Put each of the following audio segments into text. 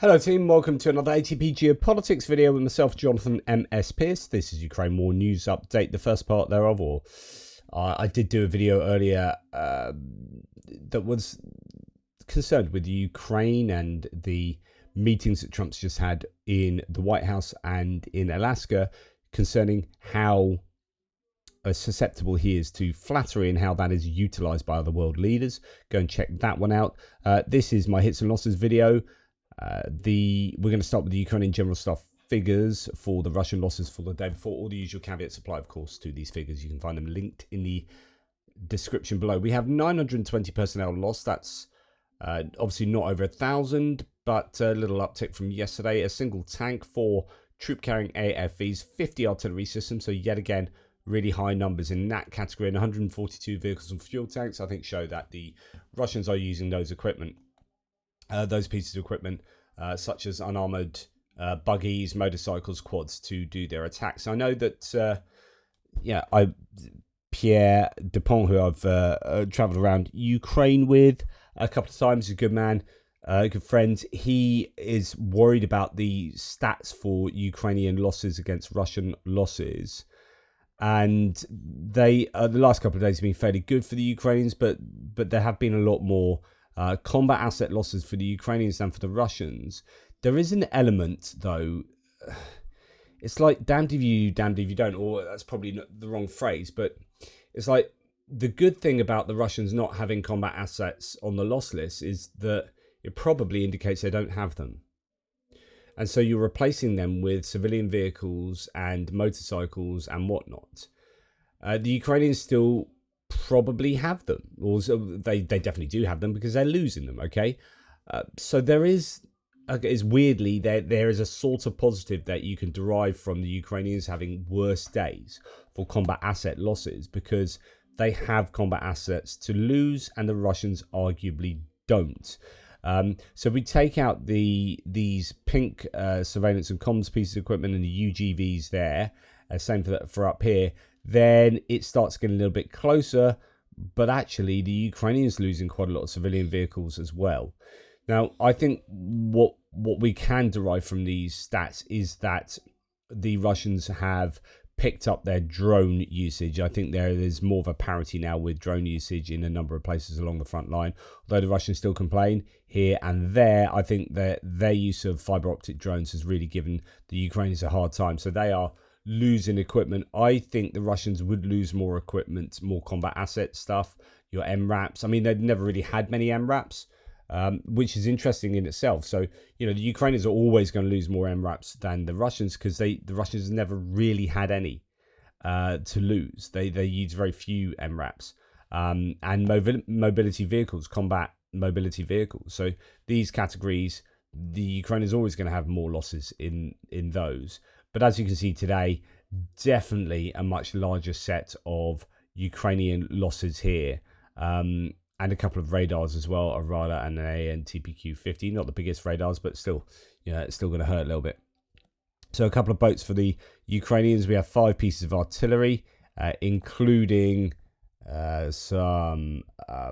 Hello team, welcome to another ATP Geopolitics video with myself, Jonathan M.S. Pearce. This is Ukraine War News Update, the first part thereof. I did do a video earlier that was concerned with Ukraine and the meetings that Trump's just had in the White House and in Alaska concerning how susceptible he is to flattery and how that is utilized by other world leaders. Go and check that one out. This is my hits and losses video. We're going to start with the Ukrainian General Staff figures for the Russian losses for the day before. All the usual caveats apply, of course, to these figures. You can find them linked in the description below. We have 920 personnel lost. That's obviously not over 1,000, but a little uptick from yesterday. A single tank, 4 troop-carrying AFVs, 50 artillery systems. So yet again, really high numbers in that category. And 142 vehicles and fuel tanks, I think, show that the Russians are using those pieces of equipment, such as unarmored buggies, motorcycles, quads, to do their attacks. I know that, Pierre Dupont, who I've travelled around Ukraine with a couple of times, a good man, good friend. He is worried about the stats for Ukrainian losses against Russian losses. And the last couple of days have been fairly good for the Ukrainians, but there have been a lot more combat asset losses for the Ukrainians than for the Russians. There is an element, though, it's like damned if you, damned if you don't, or that's probably not the wrong phrase, but it's like the good thing about the Russians not having combat assets on the loss list is that it probably indicates they don't have them. And so you're replacing them with civilian vehicles and motorcycles and whatnot. The Ukrainians still probably have them, or they definitely do have them because they're losing them. Okay, so there is weirdly there is a sort of positive that you can derive from the Ukrainians having worse days for combat asset losses because they have combat assets to lose and the Russians arguably don't. So we take out these pink surveillance and comms pieces of equipment and the UGVs there, same for up here, then it starts getting a little bit closer, but actually the Ukrainians losing quite a lot of civilian vehicles as well. Now, I think what we can derive from these stats is that the Russians have picked up their drone usage. I think there's more of a parity now with drone usage in a number of places along the front line. Although the Russians still complain here and there, I think that their use of fiber optic drones has really given the Ukrainians a hard time. So they are losing equipment. I think the Russians would lose more equipment, more combat asset stuff, your MRAPs. I mean, they've never really had many MRAPs, which is interesting in itself. So, the Ukrainians are always going to lose more MRAPs than the Russians because the Russians never really had any to lose. They use very few MRAPs and mobility vehicles, combat mobility vehicles. So these categories, the Ukraine is always going to have more losses in those. But as you can see today, definitely a much larger set of Ukrainian losses here. And a couple of radars as well, a radar and an ATPGEO. Not the biggest radars, but still, it's still going to hurt a little bit. So a couple of boats for the Ukrainians. We have 5 pieces of artillery, including some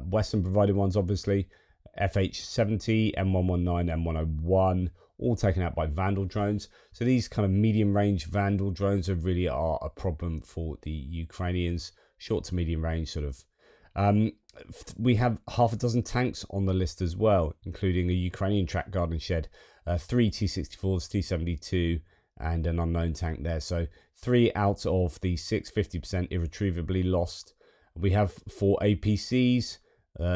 Western provided ones, obviously. FH-70, M119, M101, all taken out by Vandal drones. So these kind of medium range Vandal drones really are a problem for the Ukrainians. Short to medium range sort of. We have half a dozen tanks on the list as well, including a Ukrainian track guard and shed, 3 T-64s, T-72, and an unknown tank there. So 3 out of the 6, 50% irretrievably lost. We have 4 APCs,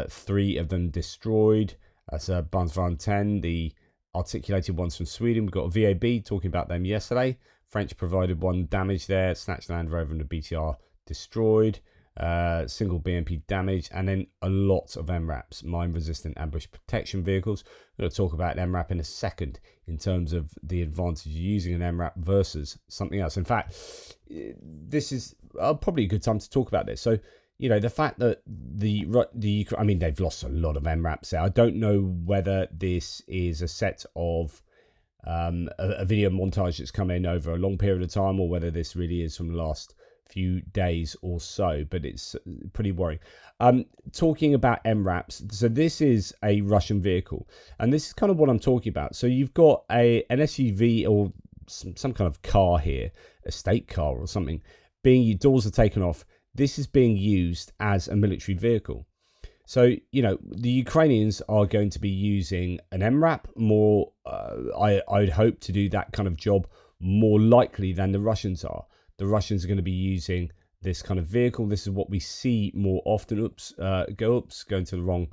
3 of them destroyed. That's a Barnsvarn 10, the articulated ones from Sweden. We've got a VAB, talking about them yesterday. French provided one damage there, snatched Land Rover and the BTR destroyed. Single BMP damage, and then a lot of MRAPs, mine resistant ambush protection vehicles. We're going to talk about an MRAP in a second in terms of the advantage of using an MRAP versus something else. In fact, this is probably a good time to talk about this. So, the fact that they've lost a lot of MRAPs there. I don't know whether this is a set of a video montage that's come in over a long period of time, or whether this really is from the last few days or so, but it's pretty worrying. Talking about MRAPs, so this is a Russian vehicle, and this is kind of what I'm talking about. So you've got an SUV or some kind of car here, a state car or something, your doors are taken off. This is being used as a military vehicle. So, the Ukrainians are going to be using an MRAP more, I'd hope to do that kind of job more likely than the Russians are. The Russians are going to be using this kind of vehicle. This is what we see more often. Going to the wrong,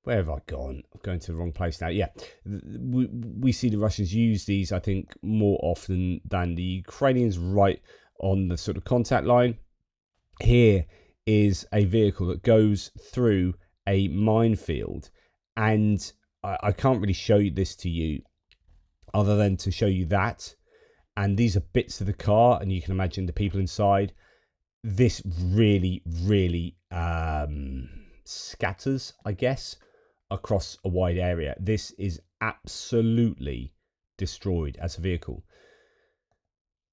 where have I gone? I'm going to the wrong place now. Yeah, we see the Russians use these, I think, more often than the Ukrainians, right on the sort of contact line. Here is a vehicle that goes through a minefield, and I can't really show you this to you other than to show you that, and these are bits of the car, and you can imagine the people inside. This really scatters, I guess, across a wide area. This is absolutely destroyed as a vehicle,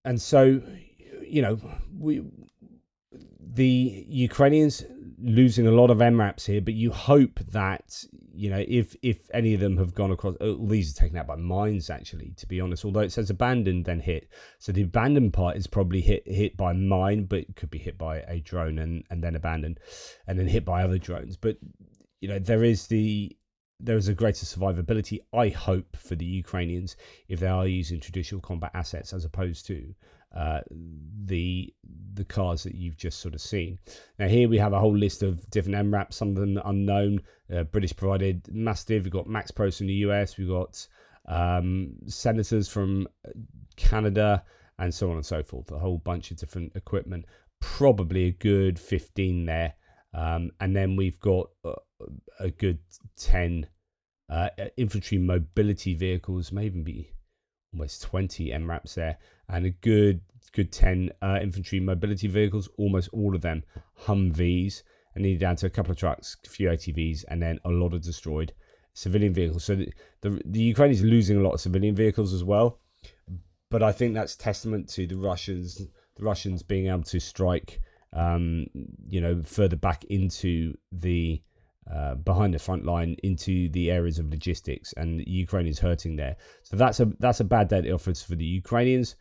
and so the Ukrainians losing a lot of MRAPs here, but you hope that, if any of them have gone across, these are taken out by mines, actually, to be honest, although it says abandoned, then hit. So the abandoned part is probably hit by mine, but it could be hit by a drone and then abandoned and then hit by other drones. But, there is a greater survivability, I hope, for the Ukrainians if they are using traditional combat assets as opposed to the cars that you've just sort of seen. Now here we have a whole list of different MRAPs, some of them unknown, British provided, Mastiff, we've got Max Pros from the US, we've got Senators from Canada, and so on and so forth, a whole bunch of different equipment, probably a good 15 there, and then we've got a good 10 infantry mobility vehicles, may even be almost 20 MRAPs there, and a good 10 infantry mobility vehicles, almost all of them Humvees, and then down to a couple of trucks, a few ATVs, and then a lot of destroyed civilian vehicles. So the Ukrainians are losing a lot of civilian vehicles as well, but I think that's testament to the Russians being able to strike further back into the behind the front line into the areas of logistics, and Ukraine is hurting there. So that's a bad day that offers for the Ukrainians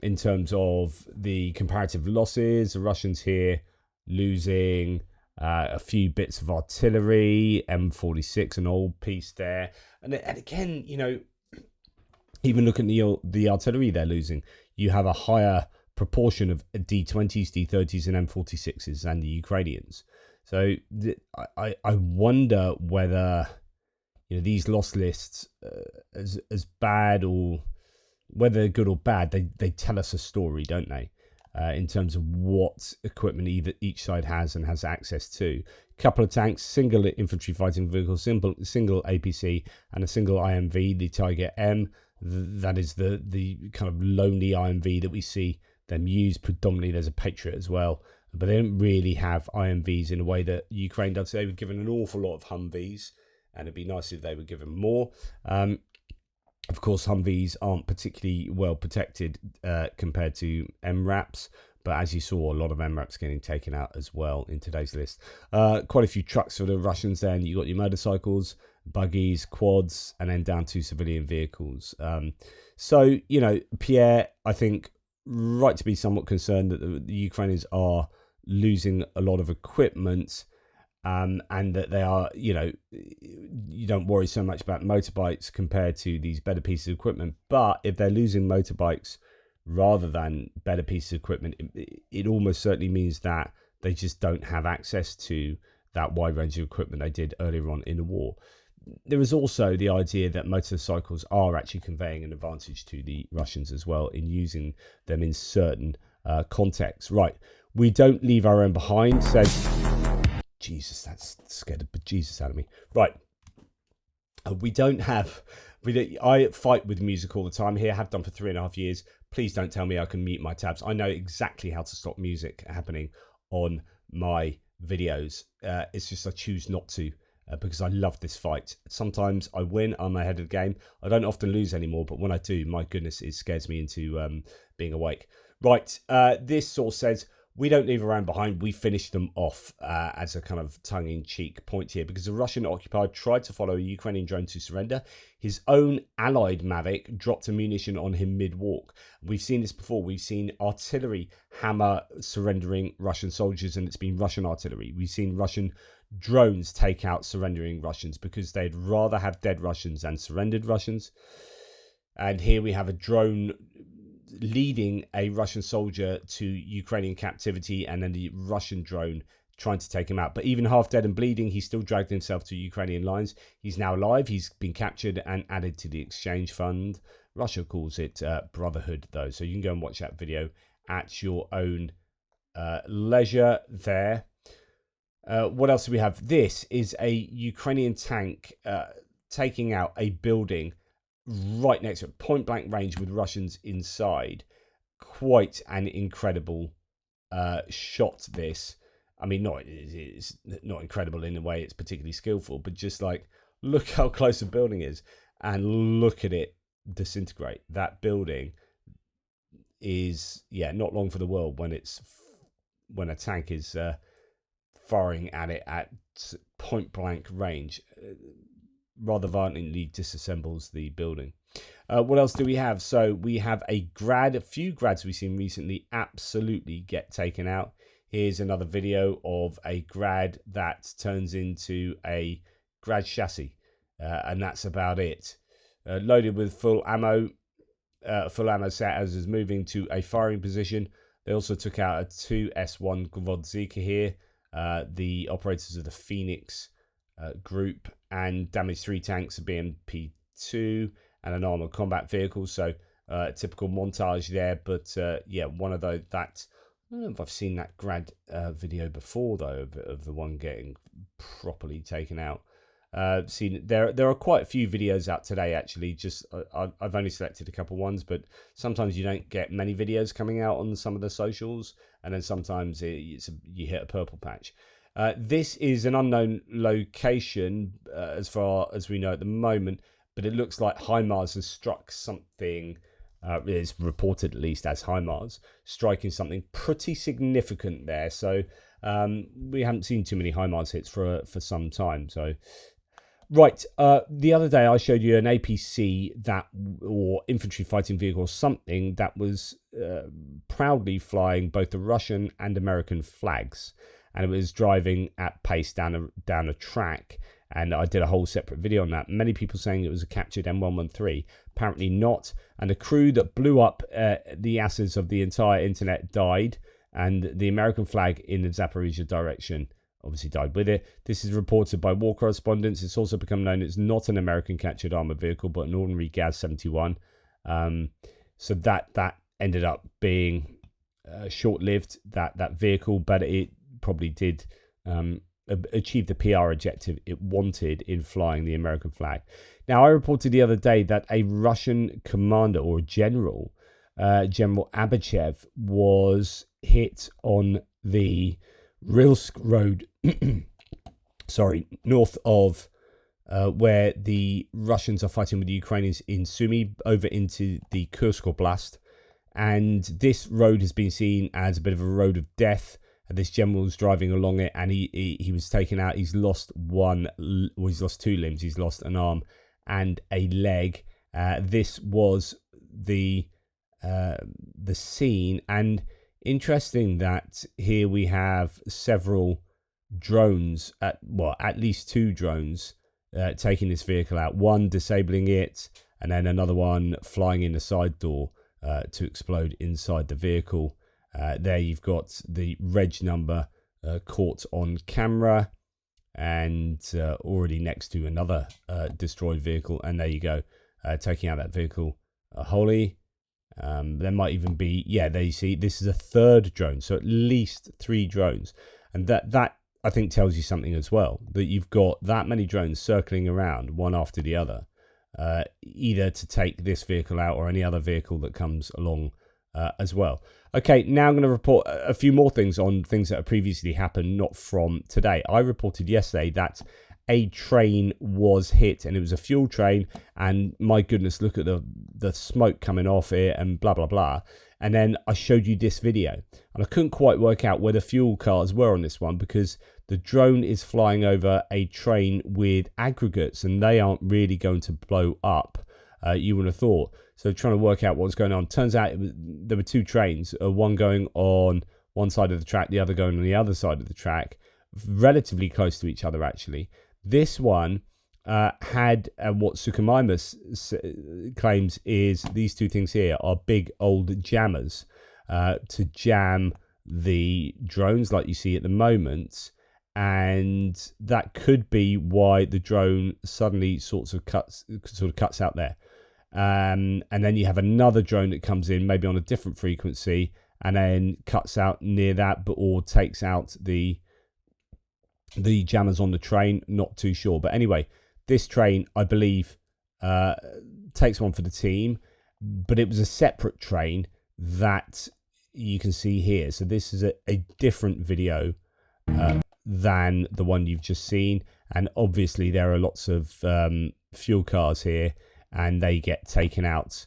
in terms of the comparative losses. The Russians here losing a few bits of artillery, M46, an old piece there, and again, even looking at the artillery they're losing, you have a higher proportion of D20s, D30s, and M46s than the Ukrainians. So I wonder whether these loss lists, as bad, or whether they're good or bad, they tell us a story, don't they? In terms of what equipment each side has and has access to. A couple of tanks, single infantry fighting vehicle, single APC, and a single IMV, the Tiger M. That is the kind of lonely IMV that we see them use predominantly. There's a Patriot as well, but they don't really have IMVs in a way that Ukraine does. They were given an awful lot of Humvees, and it'd be nice if they were given more. Of course, Humvees aren't particularly well protected compared to MRAPs, but as you saw, a lot of MRAPs getting taken out as well in today's list. Quite a few trucks for the Russians then. You got your motorcycles, buggies, quads, and then down to civilian vehicles. So, Pierre, I think, right to be somewhat concerned that the Ukrainians are losing a lot of equipment, and that they are, you don't worry so much about motorbikes compared to these better pieces of equipment. But if they're losing motorbikes rather than better pieces of equipment, it almost certainly means that they just don't have access to that wide range of equipment they did earlier on in the war. There is also the idea that motorcycles are actually conveying an advantage to the Russians as well in using them in certain contexts. Right, we don't leave our own behind, says... Jesus, that's scared the bejesus out of me. Right, I fight with music all the time here, have done for 3.5 years. Please don't tell me I can mute my tabs. I know exactly how to stop music happening on my videos. It's just I choose not to. Because I love this fight. Sometimes I win, I'm ahead of the game. I don't often lose anymore, but when I do, my goodness, it scares me into being awake. Right, this source says, we don't leave around behind. We finish them off as a kind of tongue-in-cheek point here, because the Russian occupier tried to follow a Ukrainian drone to surrender. His own allied Mavic dropped ammunition on him mid-walk. We've seen this before. We've seen artillery hammer surrendering Russian soldiers, and it's been Russian artillery. We've seen Russian drones take out surrendering Russians because they'd rather have dead Russians than surrendered Russians. And here we have a drone leading a Russian soldier to Ukrainian captivity, and then the Russian drone trying to take him out. But even half dead and bleeding, he still dragged himself to Ukrainian lines. He's now alive. He's been captured and added to the exchange fund. Russia calls it brotherhood, though. So you can go and watch that video at your own leisure there. What else do we have? This is a Ukrainian tank taking out a building right next to it, point blank range with Russians inside. Quite an incredible shot, this. I mean, it's not incredible in a way it's particularly skillful, but just like, look how close the building is and look at it disintegrate. That building is, not long for the world when a tank is firing at it at point blank range. Rather violently disassembles the building. What else do we have? So we have a few grads we've seen recently absolutely get taken out. Here's another video of a grad that turns into a grad chassis, and that's about it. Loaded with full ammo set as is moving to a firing position. They also took out a 2S1 Gwozdika here, the operators of the Phoenix group, and damaged 3 tanks, a BMP-2 and an armored combat vehicle. So typical montage there, but one of those that I don't know if I've seen that grad video before though, of the one getting properly taken out. There are quite a few videos out today actually. Just I've only selected a couple ones, but sometimes you don't get many videos coming out on some of the socials, and then sometimes you hit a purple patch. This is an unknown location as far as we know at the moment, but it looks like HIMARS has struck something. It's reported at least as HIMARS striking something pretty significant there. So we haven't seen too many HIMARS hits for some time. So right, the other day I showed you an APC or infantry fighting vehicle or something that was proudly flying both the Russian and American flags. And it was driving at pace down a track, and I did a whole separate video on that. Many people saying it was a captured M113. Apparently not. And the crew that blew up the asses of the entire internet died, and the American flag in the Zaporizhia direction obviously died with it. This is reported by war correspondents. It's also become known as not an American captured armored vehicle, but an ordinary Gaz-71. So that ended up being short-lived, that vehicle, but it probably did achieve the PR objective it wanted in flying the American flag. Now, I reported the other day that a Russian commander or general, General Abachev, was hit on the Rilsk road, north of where the Russians are fighting with the Ukrainians in Sumy, over into the Kursk oblast. And this road has been seen as a bit of a road of death. This general was driving along it, and he was taken out. He's lost he's lost 2 limbs. He's lost an arm and a leg. This was the scene, and interesting that here we have several drones, at least 2 drones taking this vehicle out. One disabling it, and then another one flying in the side door to explode inside the vehicle. There you've got the reg number caught on camera, and already next to another destroyed vehicle. And there you go, taking out that vehicle wholly. There might even be, there you see, this is a 3rd drone, so at least 3 drones. And that I think tells you something as well, that you've got that many drones circling around one after the other, either to take this vehicle out or any other vehicle that comes along as well. Okay, now I'm going to report a few more things on things that have previously happened, not from today. I reported yesterday that a train was hit, and it was a fuel train, and my goodness, look at the smoke coming off it and blah blah blah. And then I showed you this video, and I couldn't quite work out where the fuel cars were on this one, because the drone is flying over a train with aggregates, and they aren't really going to blow up, you would have thought. So trying to work out what's going on. Turns out there were two trains, one going on one side of the track, the other going on the other side of the track, relatively close to each other actually. This one had what Sukumaima claims is these two things here are big old jammers to jam the drones like you see at the moment, and that could be why the drone suddenly sort of cuts out there. And then you have another drone that comes in maybe on a different frequency and then cuts out near that, or takes out the jammers on the train. Not too sure, but anyway, this train I believe takes one for the team, but it was a separate train that you can see here. So this is a different video than the one you've just seen, and obviously there are lots of fuel cars here, and they get taken out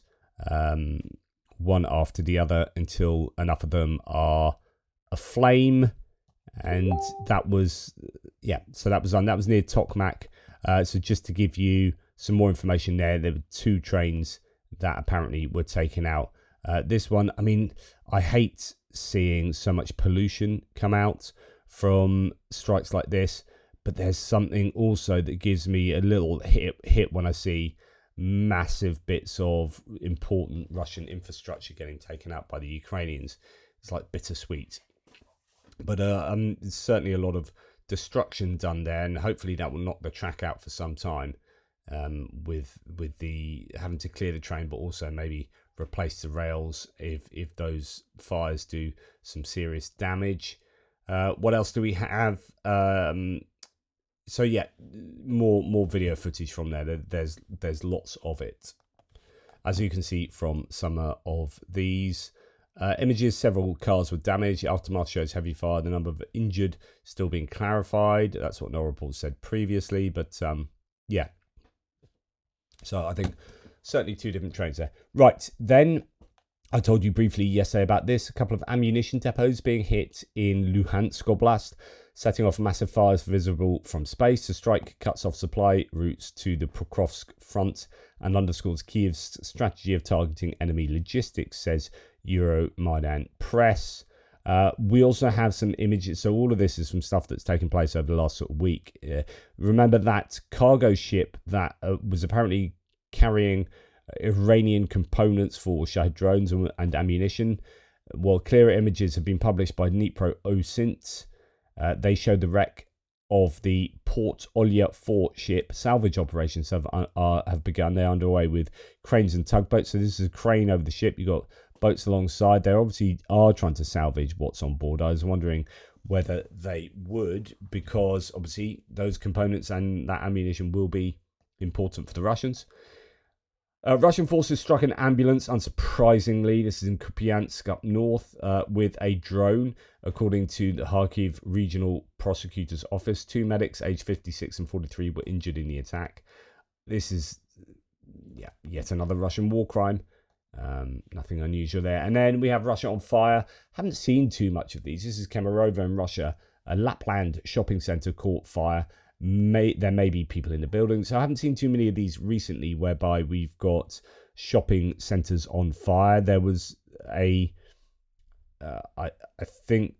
one after the other until enough of them are aflame. And that was that was near Tokmak. So just to give you some more information there were two trains that apparently were taken out. This one, I mean, I hate seeing so much pollution come out from strikes like this, but there's something also that gives me a little hit when I see massive bits of important Russian infrastructure getting taken out by the Ukrainians. It's like bittersweet. But there's certainly a lot of destruction done there, and hopefully that will knock the track out for some time, with the having to clear the train, but also maybe replace the rails if those fires do some serious damage. What else do we have? So yeah, more video footage from there. There's lots of it, as you can see from some of these images. Several cars were damaged. Aftermath shows heavy fire. The number of injured still being clarified. That's what no report said previously, but yeah. So I think certainly two different trains there. Right, then I told you briefly yesterday about this. A couple of ammunition depots being hit in Luhansk Oblast, setting off massive fires visible from space. The strike cuts off supply routes to the Pokrovsk front and underscores Kiev's strategy of targeting enemy logistics, says Euromaidan Press. We also have some images. So all of this is from stuff that's taken place over the last sort of week. Remember that cargo ship that was apparently carrying Iranian components for Shahed drones and ammunition? Well, clearer images have been published by Dnipro Osint. They showed the wreck of the Port Olya 4 ship. Salvage operations have begun. They're underway with cranes and tugboats. So this is a crane over the ship. You've got boats alongside. They obviously are trying to salvage what's on board. I was wondering whether they would, because obviously those components and that ammunition will be important for the Russians. Russian forces struck an ambulance, unsurprisingly. This is in Kupiansk up north, with a drone, according to the Kharkiv Regional Prosecutor's Office. Two medics, aged 56 and 43, were injured in the attack. This is yet another Russian war crime. Nothing unusual there. And then we have Russia on fire. Haven't seen too much of these. This is Kemerovo in Russia. A Lapland shopping centre caught fire. There may be people in the building, so I haven't seen too many of these recently whereby we've got shopping centres on fire. There was I think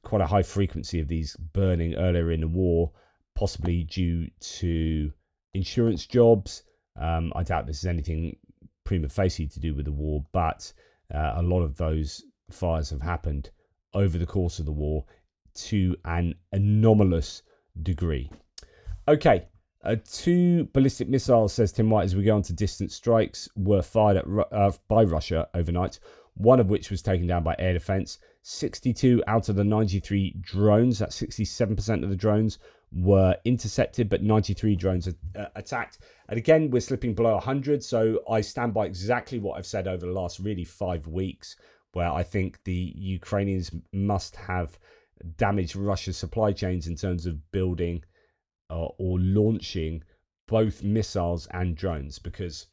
quite a high frequency of these burning earlier in the war, possibly due to insurance jobs. I doubt this is anything prima facie to do with the war, but a lot of those fires have happened over the course of the war to an anomalous degree. Okay, two ballistic missiles, says Tim White, as we go on to distant strikes, were fired at, by Russia overnight, one of which was taken down by air defense. 62 out of the 93 drones, that's 67% of the drones, were intercepted, but 93 drones attacked. And again, we're slipping below 100, so I stand by exactly what I've said over the last really 5 weeks, where I think the Ukrainians must have damaged Russia's supply chains in terms of building or launching both missiles and drones, because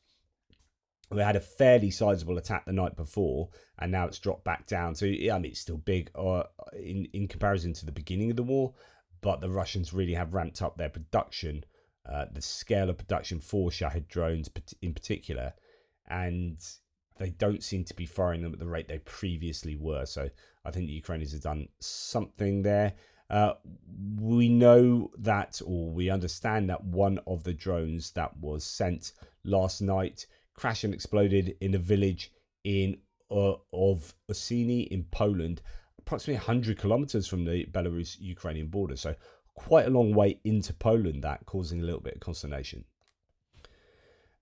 We had a fairly sizable attack the night before, and now it's dropped back down. So yeah, I mean, it's still big in comparison to the beginning of the war, but the Russians really have ramped up their production, the scale of production for Shahed drones in particular, and they don't seem to be firing them at the rate they previously were. So I think the Ukrainians have done something there. We know that, or we understand that one of the drones that was sent last night crashed and exploded in a village of Osini in Poland, approximately 100 kilometers from the Belarus-Ukrainian border. So quite a long way into Poland, that causing a little bit of consternation.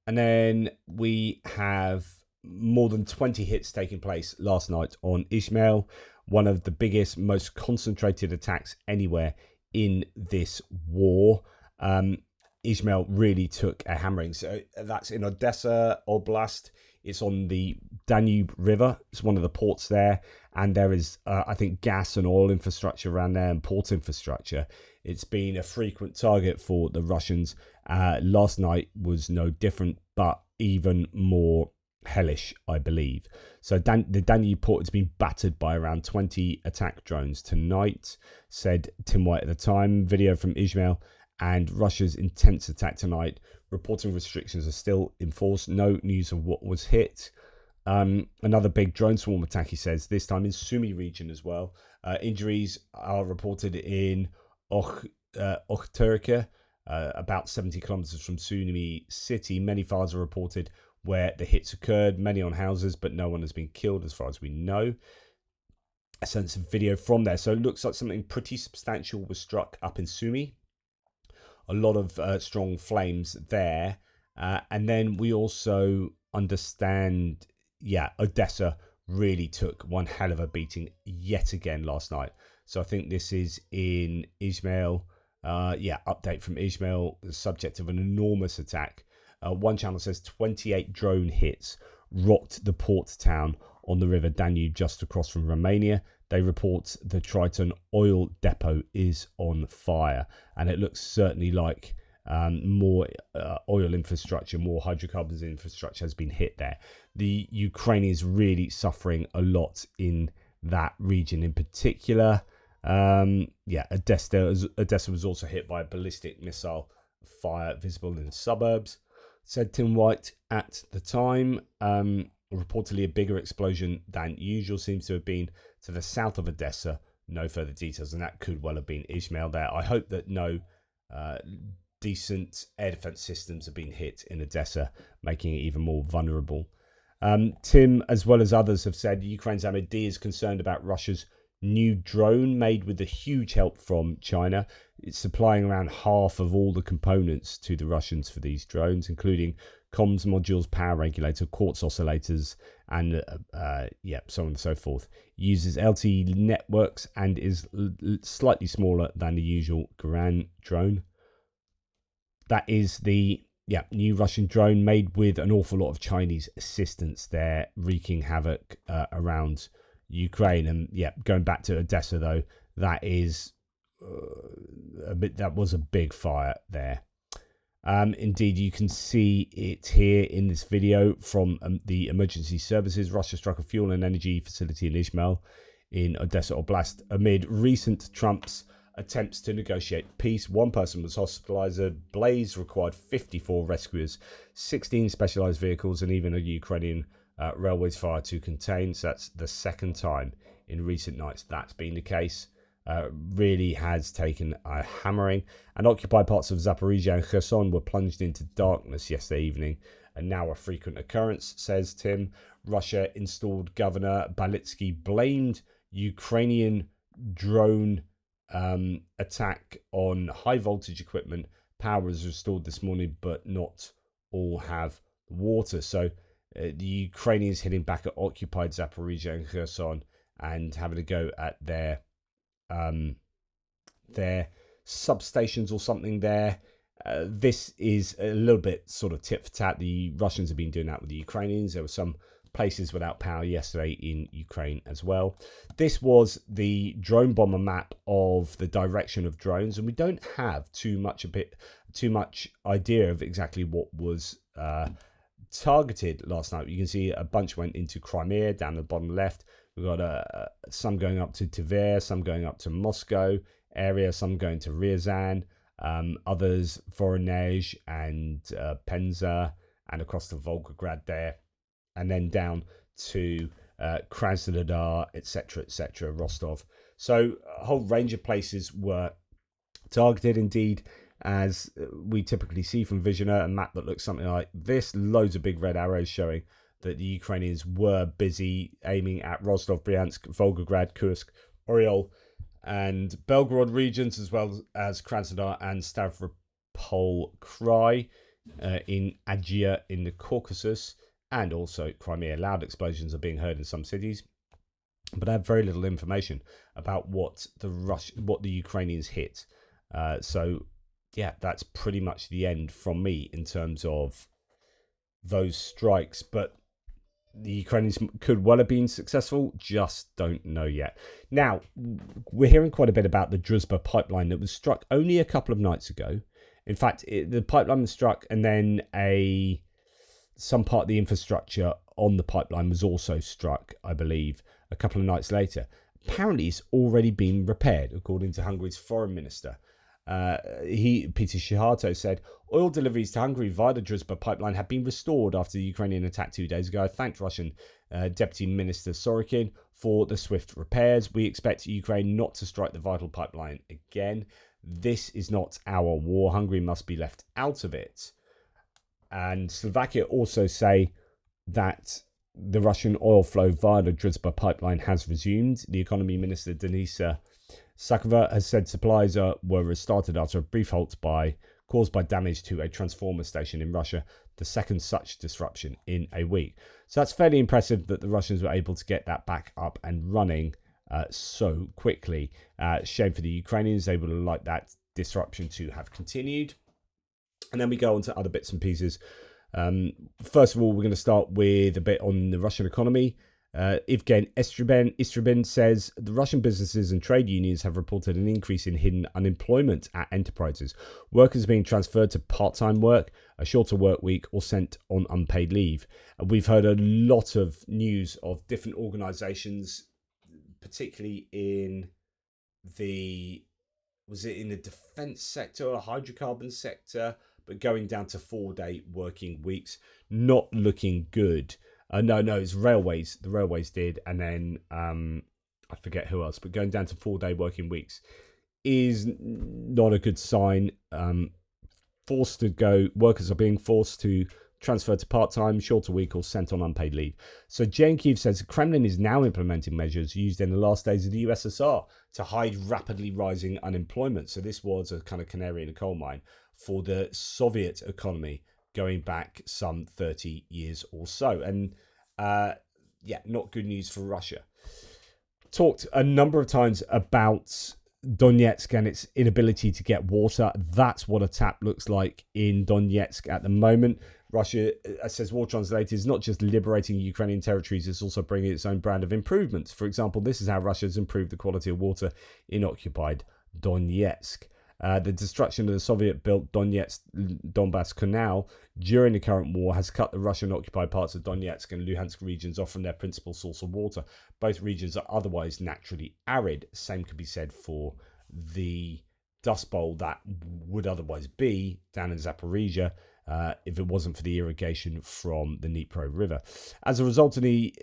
And then we have more than 20 hits taking place last night on Izmail, one of the biggest, most concentrated attacks anywhere in this war. Izmail really took a hammering. So that's in Odessa Oblast. It's on the Danube River. It's one of the ports there. And there is, I think, gas and oil infrastructure around there and port infrastructure. It's been a frequent target for the Russians. Last night was no different, but even more hellish, I believe. So the Danube port has been battered by around 20 attack drones tonight, said Tim White at the time. Video from Izmail. And Russia's intense attack tonight. Reporting restrictions are still enforced. No news of what was hit. Another big drone swarm attack, he says, this time in Sumy region as well. Injuries are reported in Okhtyrka, about 70 kilometers from Sumy city. Many fires are reported where the hits occurred, many on houses, but no one has been killed as far as we know. I sent some video from there. So it looks like something pretty substantial was struck up in Sumy. A lot of strong flames there. And then we also understand, Odessa really took one hell of a beating yet again last night. So I think this is in Izmail. Update from Izmail, the subject of an enormous attack. One channel says 28 drone hits rocked the port town on the river Danube just across from Romania. They report the Triton oil depot is on fire, and it looks certainly like more oil infrastructure, more hydrocarbons infrastructure has been hit there. The Ukrainians really suffering a lot in that region in particular. Odessa was also hit by a ballistic missile fire visible in the suburbs, said Tim White at the time. Reportedly a bigger explosion than usual seems to have been to the south of Odessa. No further details, and that could well have been Izmail there. I hope that no decent air defense systems have been hit in Odessa, making it even more vulnerable. Tim, as well as others, have said Ukraine's MOD is concerned about Russia's new drone made with the huge help from China. It's supplying around half of all the components to the Russians for these drones, including comms modules, power regulator, quartz oscillators, and so on and so forth. Uses LTE networks and is slightly smaller than the usual Gran drone. That is the new Russian drone made with an awful lot of Chinese assistance there, wreaking havoc around Ukraine. And going back to Odessa though, that is that was a big fire there. Indeed, you can see it here in this video from the emergency services. Russia struck a fuel and energy facility in Izmail in Odessa Oblast amid recent Trump's attempts to negotiate peace. One person was hospitalized. A blaze required 54 rescuers, 16 specialized vehicles, and even a Ukrainian railways fire to contain. So that's the second time in recent nights that's been the case. Really has taken a hammering, and occupied parts of Zaporizhia and Kherson were plunged into darkness yesterday evening, and now a frequent occurrence, says Tim. Russia installed Governor Balitsky blamed Ukrainian drone attack on high voltage equipment. Power was restored this morning, but not all have water. So the Ukrainians hitting back at occupied Zaporizhia and Kherson and having a go at their substations or something there. This is a little bit sort of tit for tat. The Russians have been doing that with the Ukrainians. There were some places without power yesterday in Ukraine as well. This was the drone bomber map of the direction of drones, and we don't have too much idea of exactly what was targeted last night. You can see a bunch went into Crimea down the bottom left. We've got some going up to Tver, some going up to Moscow area, some going to Ryazan, others Voronezh and Penza, and across to Volgograd there, and then down to Krasnodar, etc., Rostov. So a whole range of places were targeted. Indeed, as we typically see from Visioner, a map that looks something like this, loads of big red arrows showing that the Ukrainians were busy aiming at Rostov, Bryansk, Volgograd, Kursk, Oryol, and Belgorod regions, as well as Krasnodar and Stavropol Krai in Agia in the Caucasus, and also Crimea. Loud explosions are being heard in some cities, but I have very little information about what the Ukrainians hit. So yeah, that's pretty much the end from me in terms of those strikes. But the Ukrainians could well have been successful, just don't know yet. Now, we're hearing quite a bit about the Druzhba pipeline that was struck only a couple of nights ago. In fact, the pipeline was struck, and then some part of the infrastructure on the pipeline was also struck, I believe, a couple of nights later. Apparently, it's already been repaired, according to Hungary's foreign minister. Peter Shihata said, oil deliveries to Hungary via the Druzhba pipeline have been restored after the Ukrainian attack 2 days ago. I thanked Russian Deputy Minister Sorokin for the swift repairs. We expect Ukraine not to strike the vital pipeline again. This is not our war. Hungary must be left out of it. And Slovakia also say that the Russian oil flow via the Druzhba pipeline has resumed. The economy minister Denisa Sakova has said supplies were restarted after a brief halt caused by damage to a transformer station in Russia, the second such disruption in a week. So that's fairly impressive that the Russians were able to get that back up and running so quickly. Shame for the Ukrainians. They would have liked that disruption to have continued. And then we go on to other bits and pieces. First of all, we're going to start with a bit on the Russian economy. Evgen Istribin says the Russian businesses and trade unions have reported an increase in hidden unemployment at enterprises. Workers are being transferred to part-time work, a shorter work week, or sent on unpaid leave. We've heard a lot of news of different organisations, particularly in the defence sector or hydrocarbon sector, but going down to 4-day working weeks, not looking good. No, it's railways. The railways did, and then I forget who else, but going down to 4-day working weeks is not a good sign. Workers are being forced to transfer to part-time, shorter week, or sent on unpaid leave. So Jane Kiev says the Kremlin is now implementing measures used in the last days of the USSR to hide rapidly rising unemployment. So this was a kind of canary in a coal mine for the Soviet economy going back some 30 years or so. And not good news for Russia. Talked a number of times about Donetsk and its inability to get water. That's what a tap looks like in Donetsk at the moment. Russia, says War Translated, is not just liberating Ukrainian territories, it's also bringing its own brand of improvements. For example, this is how Russia has improved the quality of water in occupied Donetsk. The destruction of the Soviet-built Donbass Canal during the current war has cut the Russian-occupied parts of Donetsk and Luhansk regions off from their principal source of water. Both regions are otherwise naturally arid. Same could be said for the Dust Bowl that would otherwise be down in Zaporizhia if it wasn't for the irrigation from the Dnipro River. As a result, the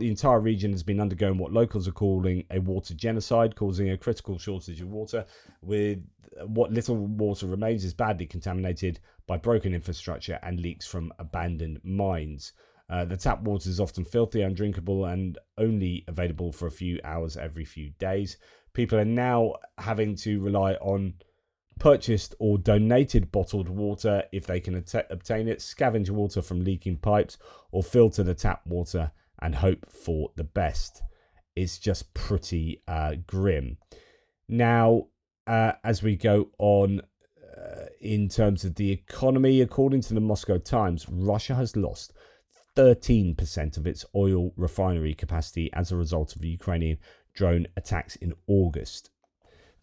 entire region has been undergoing what locals are calling a water genocide, causing a critical shortage of water. With what little water remains is badly contaminated by broken infrastructure and leaks from abandoned mines. The tap water is often filthy, undrinkable, and only available for a few hours every few days. People are now having to rely on purchased or donated bottled water if they can obtain it, scavenge water from leaking pipes, or filter the tap water and hope for the best. It's just pretty grim. Now, as we go on in terms of the economy, according to the Moscow Times, Russia has lost 13% of its oil refinery capacity as a result of the Ukrainian drone attacks in August.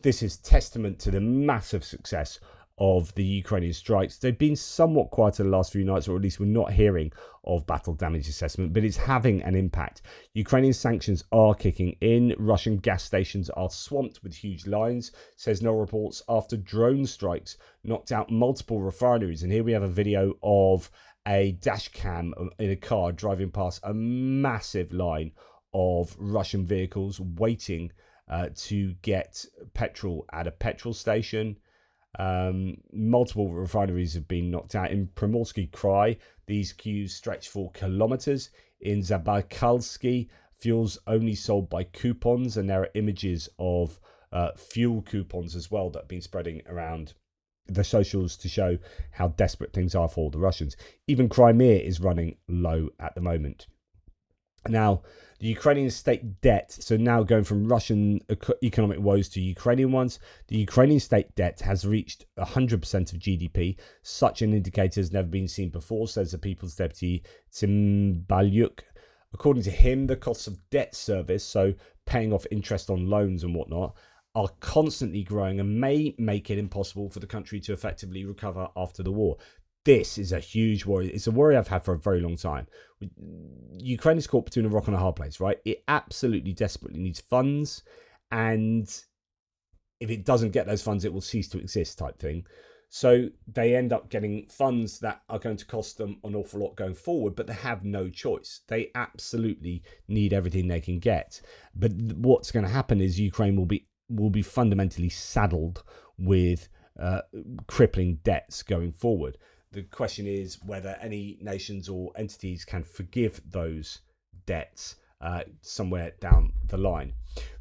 This is testament to the massive success of the Ukrainian strikes. They've been somewhat quieter the last few nights, or at least we're not hearing of battle damage assessment, but it's having an impact. Ukrainian sanctions are kicking in. Russian gas stations are swamped with huge lines, says no reports, after drone strikes knocked out multiple refineries. And here we have a video of a dash cam in a car driving past a massive line of Russian vehicles waiting to get petrol at a petrol station. Multiple refineries have been knocked out. In Primorsky Krai, these queues stretch for kilometers. In Zabaykalsky, fuel's only sold by coupons, and there are images of fuel coupons as well that have been spreading around the socials to show how desperate things are for the Russians. Even Crimea is running low at the moment. Now, the Ukrainian state debt, so now going from Russian economic woes to Ukrainian ones, the Ukrainian state debt has reached 100% of GDP. Such an indicator has never been seen before, says the People's Deputy Tsimbalyuk. According to him, the costs of debt service, so paying off interest on loans and whatnot, are constantly growing and may make it impossible for the country to effectively recover after the war. This is a huge worry. It's a worry I've had for a very long time. Ukraine is caught between a rock and a hard place, right? It absolutely desperately needs funds, and if it doesn't get those funds, it will cease to exist type thing. So they end up getting funds that are going to cost them an awful lot going forward, but they have no choice. They absolutely need everything they can get. But what's going to happen is Ukraine will be fundamentally saddled with crippling debts going forward. The question is whether any nations or entities can forgive those debts somewhere down the line.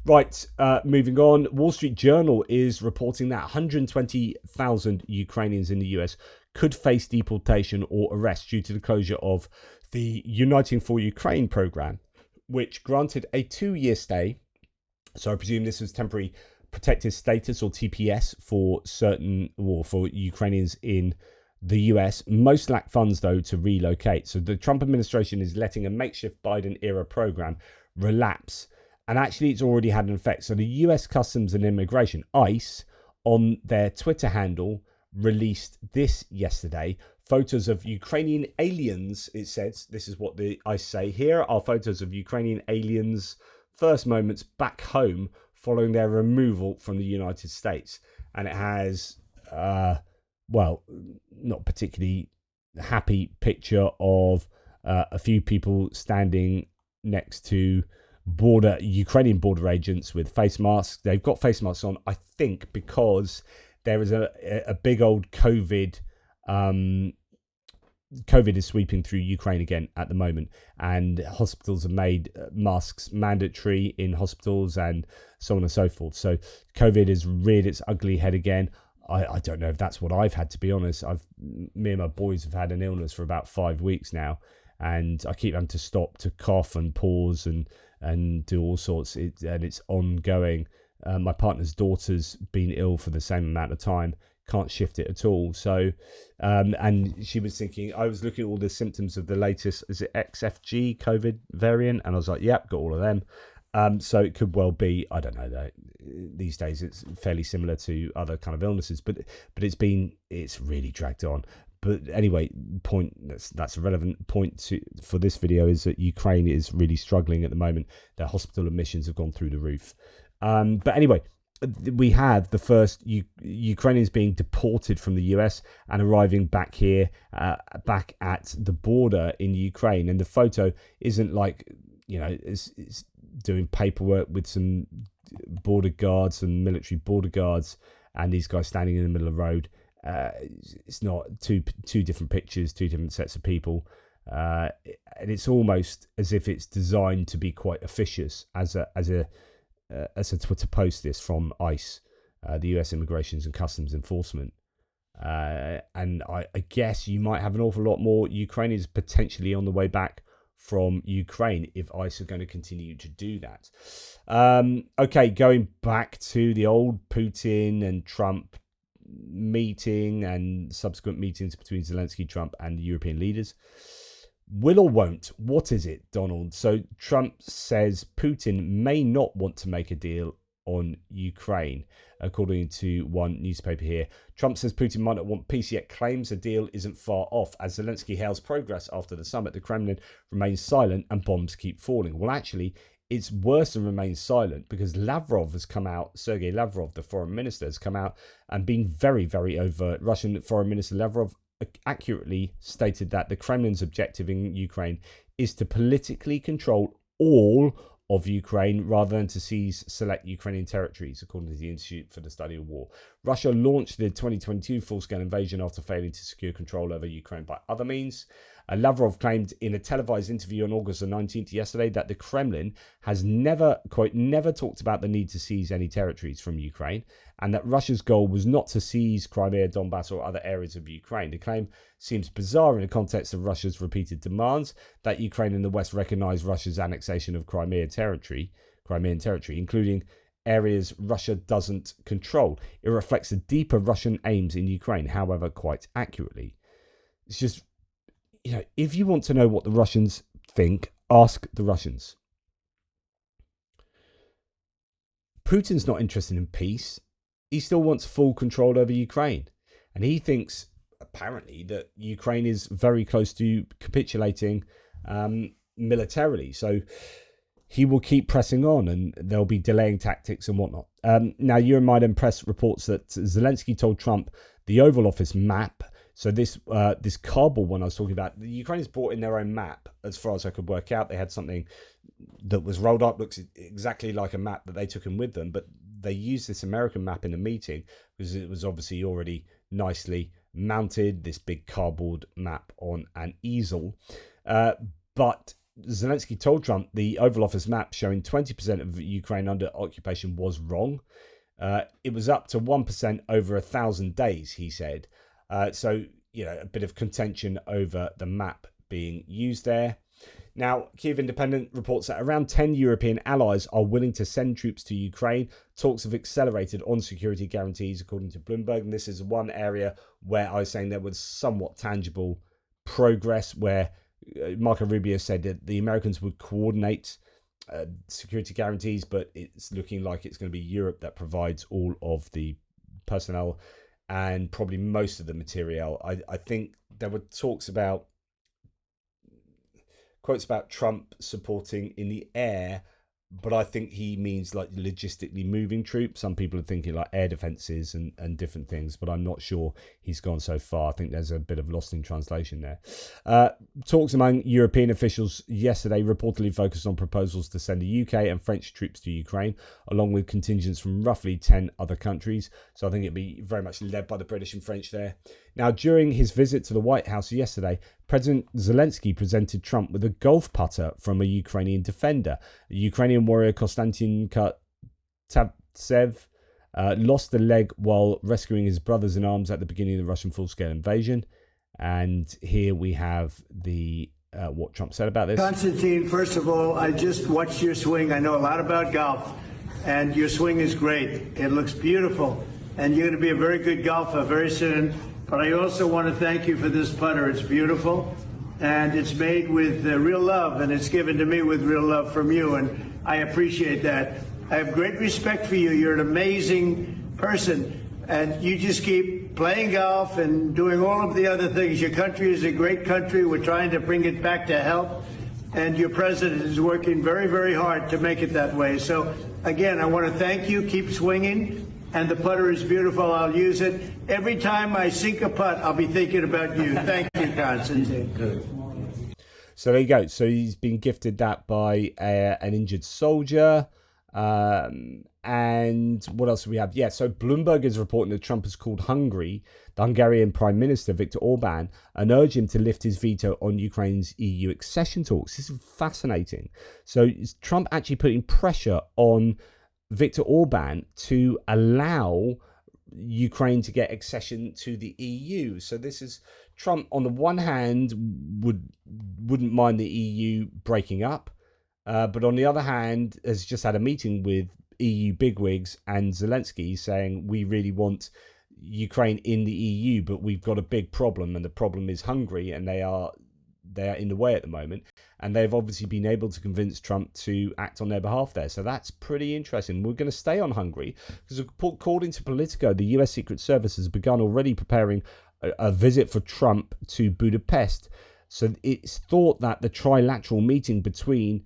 Right, moving on. Wall Street Journal is reporting that 120,000 Ukrainians in the US could face deportation or arrest due to the closure of the Uniting for Ukraine program, which granted a 2-year stay. So I presume this was temporary protected status, or TPS, for Ukrainians in the US. Most lack funds, though, to relocate. So the Trump administration is letting a makeshift Biden-era program relapse. And actually, it's already had an effect. So the US Customs and Immigration, ICE, on their Twitter handle, released this yesterday. Photos of Ukrainian aliens, it says. This is what the ICE say. Here are photos of Ukrainian aliens' first moments back home following their removal from the United States. And it has... not particularly happy picture of a few people standing next to Ukrainian border agents with face masks. They've got face masks on, I think, because there is a big old COVID is sweeping through Ukraine again at the moment, and hospitals have made masks mandatory in hospitals and so on and so forth. So COVID has reared its ugly head again. I don't know if that's what I've had, to be honest. Me and my boys have had an illness for about 5 weeks now, and I keep having to stop to cough and pause and do all sorts. And it's ongoing. My partner's daughter's been ill for the same amount of time, can't shift it at all. So, and she was thinking, I was looking at all the symptoms of the latest, is it XFG COVID variant? And I was like, yep, got all of them. So it could well be, I don't know, though, these days it's fairly similar to other kind of illnesses, but it's really dragged on. But anyway, that's a relevant point for this video, is that Ukraine is really struggling at the moment. Their hospital admissions have gone through the roof. But anyway, we have the first Ukrainians being deported from the US and arriving back here, back at the border in Ukraine. And the photo isn't like, it's doing paperwork with some border guards and military border guards and these guys standing in the middle of the road. It's not two different pictures, two different sets of people, and it's almost as if it's designed to be quite officious as a Twitter post. This from ICE, the US Immigrations and Customs Enforcement, and I guess you might have an awful lot more Ukrainians potentially on the way back from Ukraine if ICE are going to continue to do that. Okay, going back to the old Putin and Trump meeting and subsequent meetings between Zelensky, Trump, and the European leaders. Will or won't? What is it, Donald? So Trump says Putin may not want to make a deal on Ukraine, according to one newspaper here. Trump says Putin might not want peace, yet claims a deal isn't far off. As Zelensky hails progress after the summit, the Kremlin remains silent and bombs keep falling. Well, actually, it's worse than remain silent, because Lavrov has come out, Sergei Lavrov, the foreign minister, has come out and been very, very overt. Russian Foreign Minister Lavrov accurately stated that the Kremlin's objective in Ukraine is to politically control all of Ukraine rather than to seize select Ukrainian territories, according to the Institute for the Study of War. Russia launched the 2022 full-scale invasion after failing to secure control over Ukraine by other means. Lavrov claimed in a televised interview on August the 19th yesterday that the Kremlin has never, quote, never talked about the need to seize any territories from Ukraine, and that Russia's goal was not to seize Crimea, Donbass or other areas of Ukraine. The claim seems bizarre in the context of Russia's repeated demands that Ukraine and the West recognize Russia's annexation of Crimean territory, including areas Russia doesn't control. It reflects the deeper Russian aims in Ukraine, however, quite accurately. It's just, you know, if you want to know what the Russians think, ask the Russians. Putin's not interested in peace. He still wants full control over Ukraine. And he thinks, apparently, that Ukraine is very close to capitulating militarily. So he will keep pressing on, and there'll be delaying tactics and whatnot. Now, Euromaidan Press reports that Zelensky told Trump the Oval Office map. So this cardboard one I was talking about, the Ukrainians brought in their own map, as far as I could work out. They had something that was rolled up, looks exactly like a map that they took in with them, but they used this American map in the meeting because it was obviously already nicely mounted, this big cardboard map on an easel. But Zelensky told Trump the Oval Office map showing 20% of Ukraine under occupation was wrong. It was up to 1% over 1,000 days, he said. So, you know, a bit of contention over the map being used there. Now, Kyiv Independent reports that around 10 European allies are willing to send troops to Ukraine. Talks have accelerated on security guarantees, according to Bloomberg. And this is one area where I was saying there was somewhat tangible progress, where Marco Rubio said that the Americans would coordinate security guarantees, but it's looking like it's going to be Europe that provides all of the personnel and probably most of the material. I think there were quotes about Trump supporting in the air, but I think he means like logistically moving troops. Some people are thinking like air defenses and different things, but I'm not sure he's gone so far. I think there's a bit of lost in translation there. Talks among European officials yesterday reportedly focused on proposals to send the UK and French troops to Ukraine, along with contingents from roughly 10 other countries. So I think it'd be very much led by the British and French there. Now, during his visit to the White House yesterday, President Zelensky presented Trump with a golf putter from a Ukrainian defender. A Ukrainian warrior Konstantin Tabtsev lost a leg while rescuing his brothers in arms at the beginning of the Russian full-scale invasion. And here we have the what Trump said about this. Konstantin, first of all, I just watched your swing. I know a lot about golf, and your swing is great. It looks beautiful, and you're going to be a very good golfer very soon. But I also want to thank you for this putter. It's beautiful, and it's made with real love, and it's given to me with real love from you, and I appreciate that. I have great respect for you. You're an amazing person, and you just keep playing golf and doing all of the other things. Your country is a great country. We're trying to bring it back to health, and your president is working very, very hard to make it that way. So, again, I want to thank you. Keep swinging. And the putter is beautiful. I'll use it. Every time I sink a putt, I'll be thinking about you. Thank you, Konstantin. So there you go. So he's been gifted that by an injured soldier. And what else do we have? Yeah, so Bloomberg is reporting that Trump has called Hungary, the Hungarian Prime Minister, Viktor Orban, and urged him to lift his veto on Ukraine's EU accession talks. This is fascinating. So is Trump actually putting pressure on Viktor Orban to allow Ukraine to get accession to the EU. So this is Trump, on the one hand, wouldn't mind the EU breaking up, but on the other hand, has just had a meeting with EU bigwigs and Zelensky saying, we really want Ukraine in the EU, but we've got a big problem, and the problem is Hungary, and they are they are in the way at the moment, and they've obviously been able to convince Trump to act on their behalf there. So that's pretty interesting. We're going to stay on Hungary because according to Politico, the US Secret Service has begun already preparing a visit for Trump to Budapest. So it's thought that the trilateral meeting between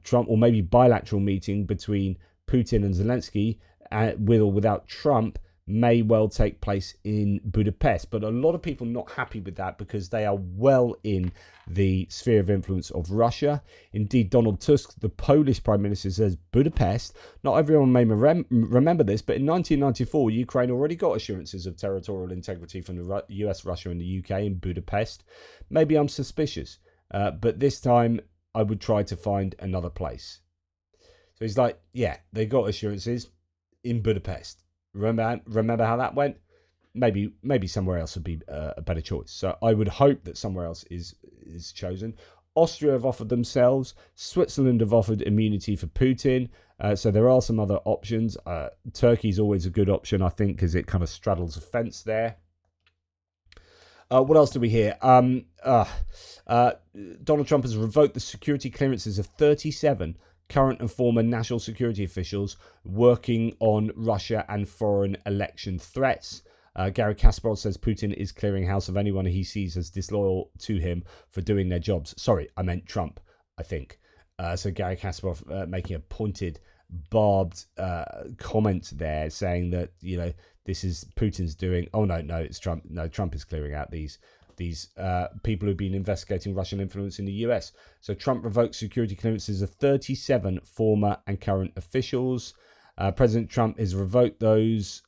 Trump, or maybe bilateral meeting between Putin and Zelensky, with or without Trump, may well take place in Budapest. But a lot of people not happy with that because they are well in the sphere of influence of Russia. Indeed, Donald Tusk, the Polish Prime Minister, says Budapest. Not everyone may remember this, but in 1994, Ukraine already got assurances of territorial integrity from the US, Russia and the UK in Budapest. Maybe I'm suspicious, but this time I would try to find another place. So he's like, yeah, they got assurances in Budapest. Remember how that went? Maybe somewhere else would be a better choice. So I would hope that somewhere else is chosen. Austria have offered themselves. Switzerland have offered immunity for Putin. So there are some other options. Turkey's always a good option, I think, because it kind of straddles a fence there. What else do we hear? Donald Trump has revoked the security clearances of 37 current and former national security officials working on Russia and foreign election threats. Gary Kasparov says Putin is clearing house of anyone he sees as disloyal to him for doing their jobs. Sorry, I meant Trump, I think. So Gary Kasparov making a pointed, barbed comment there, saying that, you know, this is Putin's doing. Oh, no, it's Trump. No, Trump is clearing out these people who've been investigating Russian influence in the US. So Trump revoked security clearances of 37 former and current officials. President Trump has revoked those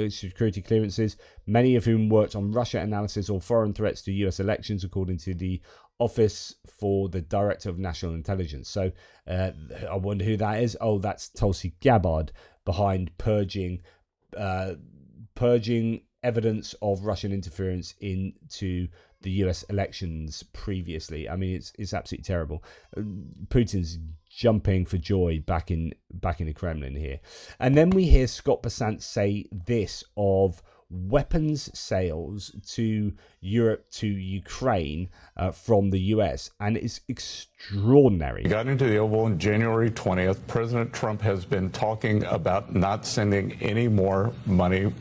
security clearances, many of whom worked on Russia analysis or foreign threats to US elections, according to the Office for the Director of National Intelligence. So I wonder who that is. Oh, that's Tulsi Gabbard, behind purging evidence of Russian interference into the US elections previously. I mean, it's absolutely terrible. Putin's jumping for joy back in the Kremlin here. And then we hear Scott Bessant say this of weapons sales to Europe, to Ukraine from the US, and it's extraordinary. We got into the Oval on January 20th. President Trump has been talking about not sending any more money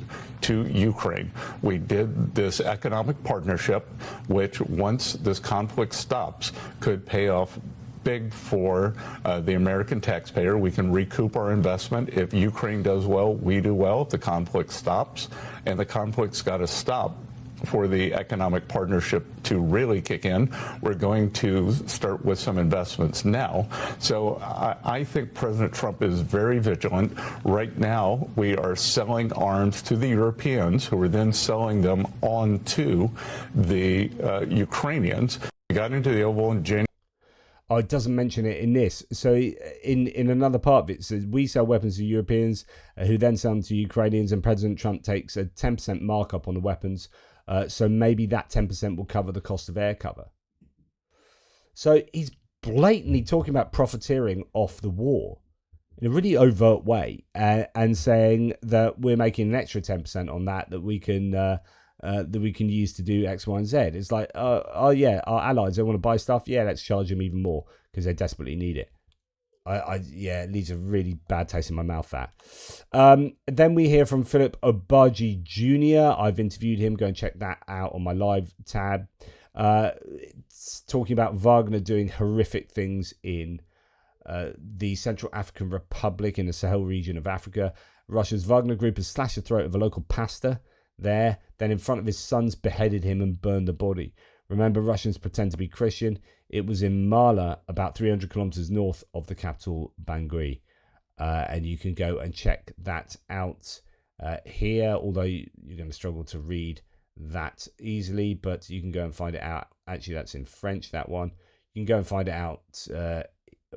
to Ukraine. We did this economic partnership, which once this conflict stops, could pay off big for the American taxpayer. We can recoup our investment. If Ukraine does well, we do well. If the conflict stops, and the conflict's got to stop for the economic partnership to really kick in, we're going to start with some investments now. So I think President Trump is very vigilant. Right now, we are selling arms to the Europeans, who are then selling them on to the Ukrainians. We got into the Oval in January. Oh, it doesn't mention it in this. So in another part of it, it says we sell weapons to Europeans who then sell them to Ukrainians, and President Trump takes a 10% markup on the weapons. So maybe that 10% will cover the cost of air cover. So he's blatantly talking about profiteering off the war in a really overt way, and saying that we're making an extra 10% on that we can use to do X, Y, and Z. It's like, oh yeah, our allies, they want to buy stuff. Yeah, let's charge them even more because they desperately need it. Yeah, it leaves a really bad taste in my mouth, that. Then we hear from Philip Obagi Jr. I've interviewed him. Go and check that out on my live tab. It's talking about Wagner doing horrific things in the Central African Republic in the Sahel region of Africa. Russia's Wagner group has slashed the throat of a local pastor there, then in front of his sons beheaded him and burned the body. Remember, Russians pretend to be Christian. It was in Mala, about 300 kilometers north of the capital, Bangui. And you can go and check that out here, although you're going to struggle to read that easily, but you can go and find it out. Actually, that's in French, that one. You can go and find it out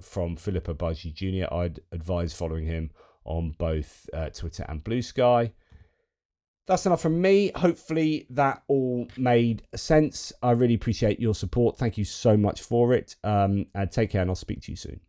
from Philippa Baji Jr. I'd advise following him on both Twitter and Blue Sky. That's enough from me. Hopefully that all made sense. I really appreciate your support. Thank you so much for it. Take care, and I'll speak to you soon.